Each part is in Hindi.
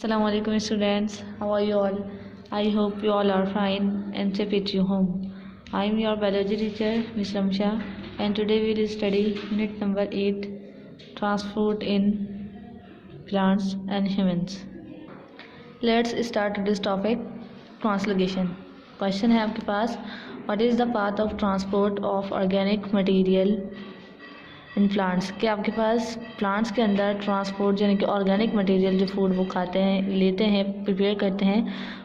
Assalamu alaikum students, how are you all? I hope you all are fine and safe at your home. I am your biology teacher Ms. Ramsha, and today we will study unit number 8, transport in plants and humans. Let's start this topic, translocation. Question है आपके पास, what is the path of transport of organic material in plants के? आपके पास प्लांट्स के अंदर ट्रांसपोर्ट यानी कि ऑर्गेनिक मटेरियल जो फूड वो खाते हैं, लेते हैं, प्रिपेयर करते हैं,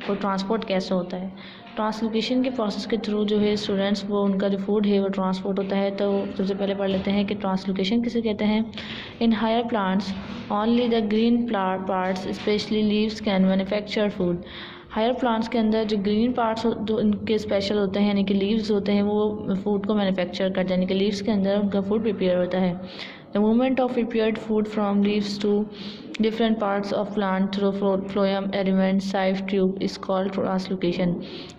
वो ट्रांसपोर्ट कैसे होता है? ट्रांसलोकेशन के प्रोसेस के थ्रू जो है स्टूडेंट्स वो उनका जो फूड है वो ट्रांसपोर्ट होता है। तो सबसे पहले पढ़ लेते हैं कि ट्रांसलोकेशन किसे कहते हैं। In higher plants only the green parts specially leaves can manufacture food. Higher plants के अंदर जो ग्रीन पार्ट्स जो उनके स्पेशल होते हैं यानी कि लीव्स होते हैं वो फूड को मैन्युफैक्चर करते हैं, यानी कि लीव्स के अंदर उनका फूड प्रिपेयर होता है। The movement of prepared food from leaves to different parts of plant through phloem element sieve tube is called translocation.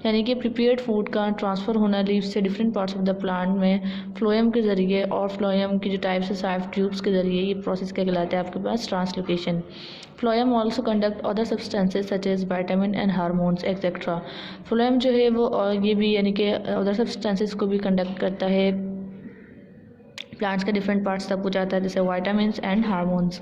यानी कि प्रिपेयर्ड फूड का ट्रांसफ़र होना लीव्स से different parts of the plant में फ्लोएम के ज़रिए और फ्लोएम की जो टाइप्स है साइफ ट्यूब्स के ज़रिए, ये प्रोसेस क्या कहलाता है आपके पास? Translocation. Phloem also conduct other substances such as vitamin and hormones etcetera. Phloem जो है वो ये भी यानी कि अदर सब्सटेंसेज को भी कंडक्ट करता है, प्लांट्स के डिफरेंट पार्ट्स तक पहुँचाता है, जैसे वाइटामिन एंड हार्मोन्स।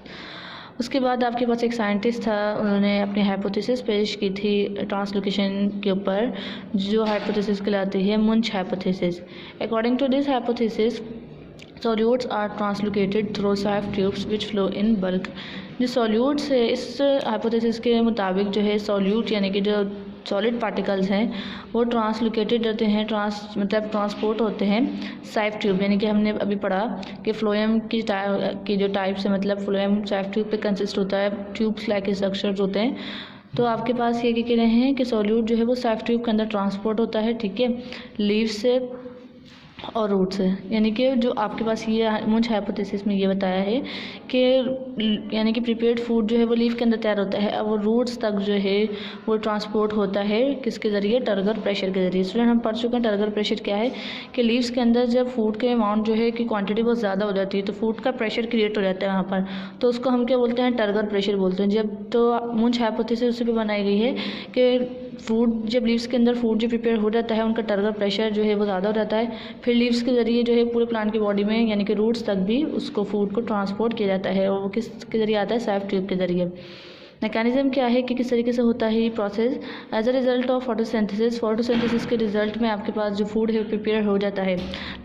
उसके बाद आपके पास एक साइंटिस्ट था, उन्होंने अपनी हाइपोथेसिस पेश की थी ट्रांसलोकेशन के ऊपर, जो हाइपोथेसिस कहलाती है Munch hypothesis. According to this hypothesis solutes are translocated through sieve tubes which flow in bulk। जो सॉल्यूट्स है इस हाइपोथेसिस के मुताबिक जो है सॉल्यूट यानी कि जो सॉलिड पार्टिकल्स हैं वो ट्रांसलोकेटेड रहते हैं, ट्रांसपोर्ट होते हैं साइफ ट्यूब, यानी कि हमने अभी पढ़ा कि फ्लोएम की जो टाइप्स है, मतलब फ्लोएम साइफ ट्यूब पे कंसिस्ट होता है, ट्यूब्स लाइक स्ट्रक्चर्स होते हैं। तो आपके पास ये कह रहे हैं कि सॉल्यूट जो है वो साइफ ट्यूब के अंदर ट्रांसपोर्ट होता है, ठीक है, लीव्स से और रूट से। यानी कि जो आपके पास ये मुंच हाइपोथेसिस में ये बताया है कि यानी कि प्रिपेयर्ड फूड जो है वो लीफ के अंदर तैयार होता है, अब वो रूट्स तक जो है वो ट्रांसपोर्ट होता है किसके ज़रिए? टर्गर प्रेशर के ज़रिए। स्टूडेंट हम पढ़ चुके हैं टर्गर प्रेशर क्या है, कि लीव्स के अंदर जब फूड के अमाउंट जो है कि क्वांटिटी बहुत ज़्यादा हो जाती है तो फूड का प्रेशर क्रिएट हो जाता है वहाँ पर, तो उसको हम क्या बोलते हैं? टर्गर प्रेशर बोलते हैं। जब तो मुंच हाइपोथेसिस उसी पर बनाई गई है कि फूड जब लीव्स के अंदर फूड जो प्रिपेयर हो जाता है उनका टर्गर प्रेशर जो है वो ज़्यादा हो जाता है, फिर लीव्स के ज़रिए जो है पूरे प्लांट की बॉडी में यानी कि रूट्स तक भी उसको फूड को ट्रांसपोर्ट किया जाता है, और वो किसके ज़रिए आता है? साइफ ट्यूब के ज़रिए। मैकेनिज्म क्या है कि किस तरीके से होता है ये process? As a result of photosynthesis के रिजल्ट में आपके पास जो फूड है प्रिपेयर हो जाता है।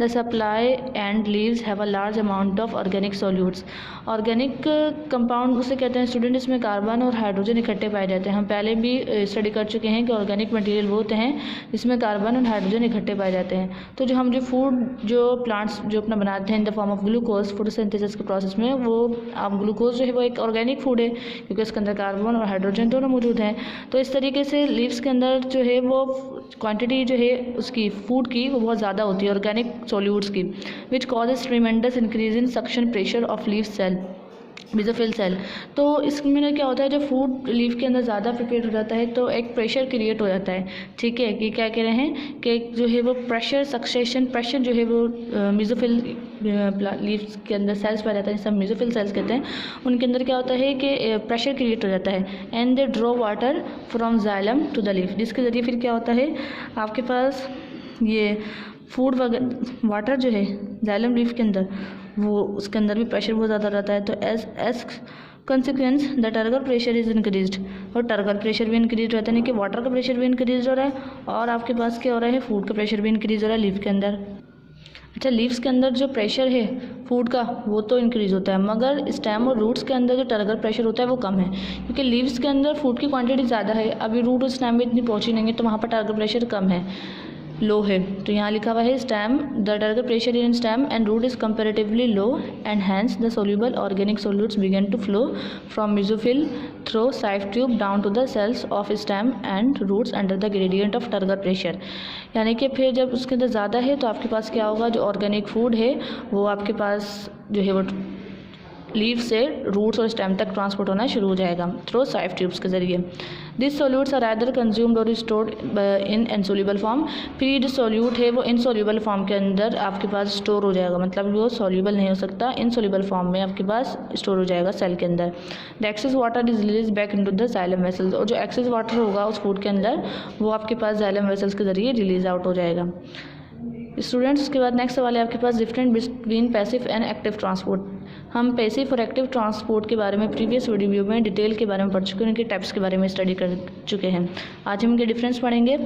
The supply and leaves have a large amount of organic solutes. Organic compound उसे कहते हैं स्टूडेंट, इसमें कार्बन और हाइड्रोजन इकट्ठे पाए जाते हैं। हम पहले भी स्टडी कर चुके हैं कि ऑर्गेनिक मटेरियल वो होते हैं जिसमें कार्बन और हाइड्रोजन इकट्ठे पाए जाते हैं। तो जो हम जो फूड जो प्लांट्स जो अपना बनाते हैं in the form of glucose photosynthesis के प्रोसेस में, वो आप ग्लूकोज जो है वो एक ऑर्गेनिक फूड है क्योंकि उसके अंदर कार्बन और हाइड्रोजन दोनों मौजूद हैं। तो इस तरीके से लीव्स के अंदर जो है वो क्वांटिटी जो है उसकी फूड की वो बहुत ज़्यादा होती है ऑर्गेनिक सॉल्यूट्स की, which causes tremendous increase in suction pressure of leaf cell mesophyll cell. तो इसमें क्या होता है, जब फूड लीफ के अंदर ज़्यादा प्रिपेयर हो जाता है तो एक प्रेशर क्रिएट हो जाता है, ठीक है, कि क्या कह रहे हैं कि जो है वो प्रेशर सक्सेशन प्रेशर जो है वो मेसोफिल लीव्स के अंदर सेल्स पाए जाता है, सब मेसोफिल सेल्स कहते हैं, उनके अंदर क्या होता है कि प्रेशर क्रिएट हो जाता है and they draw water from xylem to the leaf, जिसके ज़रिए फिर क्या होता है आपके पास ये फूड वगैरह वाटर जो है जाइलम लीफ के अंदर वो उसके अंदर भी प्रेशर बहुत ज़्यादा रहता है। तो as consequence the turgor pressure is increased, और टर्गर प्रेशर भी इंक्रीज रहता है, यानी कि वाटर का प्रेशर भी इंक्रीज हो रहा है और आपके पास क्या हो रहा है? फूड का प्रेशर भी इंक्रीज हो रहा है लीफ के अंदर। अच्छा, लीव्स के अंदर जो प्रेशर है फूड का वो तो इंक्रीज होता है, मगर स्टेम और रूट्स के अंदर जो टर्गर प्रेशर होता है वो कम है, क्योंकि लीव्स के अंदर फूड की क्वांटिटी ज़्यादा है, अभी रूट और स्टेम में इतनी पहुँची नहीं है, तो वहाँ पर टर्गर प्रेशर कम है, लो है। तो यहाँ लिखा हुआ है stem the turgor pressure in stem and root is comparatively low and hence the soluble organic solutes begin to flow from mesophyll through sieve tube down to the cells of stem and roots under the gradient of turgor pressure. यानी कि फिर जब उसके अंदर ज़्यादा है तो आपके पास क्या होगा, जो ऑर्गेनिक फूड है वो आपके पास जो है वो लीव से रूट्स और स्टेम तक ट्रांसपोर्ट होना शुरू हो जाएगा थ्रू साइफ ट्यूब्स के जरिए। This solutes are either consumed और स्टोर्ड इन इनसोल्यूबल फॉर्म। फिर ये जो सोल्यूट है वो इनसोल्यूबल फॉर्म के अंदर आपके पास स्टोर हो जाएगा, मतलब वो सोल्यूबल नहीं हो सकता, इनसोल्यूबल फॉर्म में आपके पास स्टोर हो जाएगा सेल के अंदर। The excess water is release back into the xylem vessels, और जो एक्सेस वाटर होगा उस फूड के अंदर वो आपके पास जाइलम वेसल्स के जरिए रिलीज आउट हो जाएगा। स्टूडेंट्स, उसके बाद नेक्स्ट सवाल है आपके पास different between passive and active transport. हम पैसिव और एक्टिव ट्रांसपोर्ट के बारे में प्रीवियस वीडियो में डिटेल के बारे में पढ़ चुके हैं, उनके टाइप्स के बारे में स्टडी कर चुके हैं। आज हम इनके डिफरेंस पढ़ेंगे।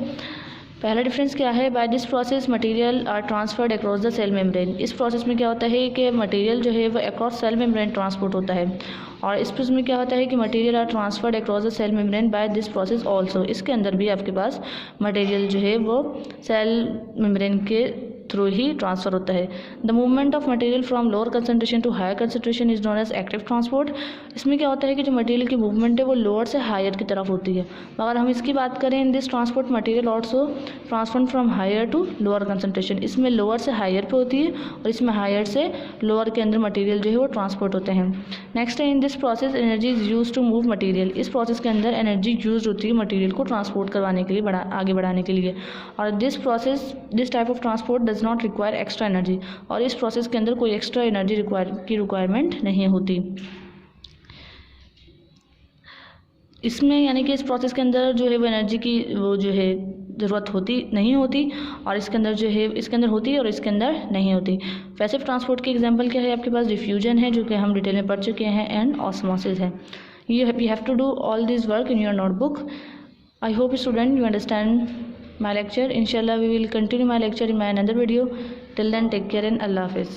पहला डिफरेंस क्या है, by this process material are transferred across the cell membrane. इस प्रोसेस में क्या होता है कि मटेरियल जो है वो अक्रॉस सेल मेम्ब्रेन ट्रांसपोर्ट होता है, और इस प्रोसेस में क्या होता है कि material are transferred across the cell membrane by this process also. इसके अंदर भी आपके पास मटेरियल जो है वो सेल मेम्ब्रेन के थ्रू ही ट्रांसफर होता है। The movement of material from lower concentration to higher concentration is known as active transport. इसमें क्या होता है कि जो मटेरियल की मूवमेंट है वो लोअर से हायर की तरफ होती है। अगर हम इसकी बात करें, in this transport material also transfer from higher to lower concentration. इसमें लोअर से हायर पे होती है और इसमें हायर से लोअर के अंदर मटेरियल जो है वो ट्रांसपोर्ट होते हैं। नेक्स्ट है, in this process energy is use to move material. इस प्रोसेस के अंदर एनर्जी यूज होती है मटेरियल को ट्रांसपोर्ट करवाने के लिए, आगे बढ़ाने के लिए। और this type of transport does not require extra energy, और इस प्रोसेस के अंदर कोई एक्स्ट्रा एनर्जी रिक्वायरमेंट नहीं होती। इसमें यानी कि इस प्रोसेस के अंदर जो है वो एनर्जी की वो जो है ज़रूरत नहीं होती, और इसके अंदर जो है इसके अंदर होती है और इसके अंदर नहीं होती। पैसिव ट्रांसपोर्ट की एग्जांपल क्या है आपके पास, डिफ्यूजन है जो कि हम डिटेल में पढ़ चुके हैं, एंड ऑस्मोसिस है। You have to do all this work in your notebook. I hope student you understand my lecture. Inshallah we will continue my lecture in my another video. Till then, take care and Allah Hafiz.